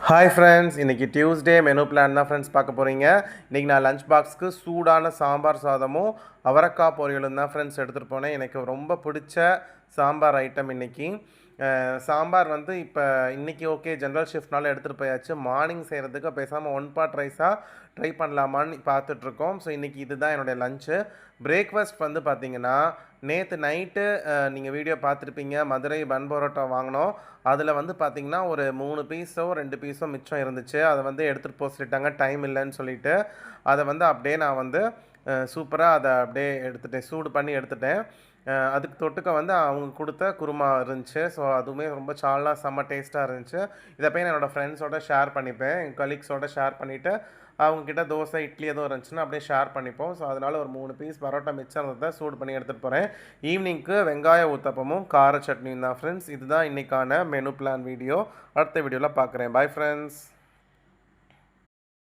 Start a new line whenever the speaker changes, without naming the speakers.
Hi friends, இன்றைக்கி Tuesday menu plan தான் friends பார்க்க போகிறீங்க. இன்றைக்கி நான் லஞ்ச் பாக்ஸ்க்கு சூடான சாம்பார் சாதமும் அவரைக்காய் பொரியலும் தான் ஃப்ரெண்ட்ஸ் எடுத்துகிட்டு போனேன். எனக்கு ரொம்ப பிடிச்ச சாம்பார் ஐட்டம் இன்றைக்கி. சாம்பார் வந்து இப்போ இன்றைக்கி ஓகே ஜென்ரல் ஷிஃப்ட்னால எடுத்துகிட்டு போயாச்சு. மார்னிங் செய்கிறதுக்கு பேசாமல் ஒன் பாட் ரைஸாக ட்ரை பண்ணலாமான்னு பார்த்துட்ருக்கோம். ஸோ இன்றைக்கி இதுதான் என்னுடைய லஞ்சு. பிரேக்ஃபாஸ்ட் வந்து பார்த்திங்கன்னா, நேற்று நைட்டு நீங்கள் வீடியோ பார்த்துருப்பீங்க, மதுரை பன் பரோட்டா வாங்கினோம். அதில் வந்து பார்த்திங்கன்னா ஒரு 3 பீஸோ 2 பீஸோ மிச்சம் இருந்துச்சு. அதை வந்து எடுத்துகிட்டு போக சொல்லிட்டாங்க, டைம் இல்லைன்னு சொல்லிவிட்டு. அதை வந்து அப்படியே நான் வந்து சூப்பராக அதை அப்படியே எடுத்துட்டேன், சூடு பண்ணி எடுத்துட்டேன். அதுக்கு தொட்டுக்க வந்து அவங்க கொடுத்த குருமா இருந்துச்சு. ஸோ அதுவுமே ரொம்ப செம்ம டேஸ்ட்டாக இருந்துச்சு. இதை போய் நான் என்னோடய ஃப்ரெண்ட்ஸோட ஷேர் பண்ணிப்பேன், என் கலீக்ஸோட ஷேர் பண்ணிவிட்டு அவங்கக்கிட்ட தோசை இட்லி எதுவும் இருந்துச்சுன்னா அப்படியே ஷேர் பண்ணிப்போம். ஸோ அதனால் ஒரு 3 பீஸ் பரோட்டா மிச்சம் இருந்ததை சூடு பண்ணி எடுத்துகிட்டு போகிறேன். ஈவினிங்க்கு வெங்காய ஊத்தப்பமும் கார சட்னியும் தான் ஃப்ரெண்ட்ஸ். இதுதான் இன்றைக்கான மெனு பிளான் வீடியோ. அடுத்த வீடியோவில் பார்க்குறேன். Bye friends.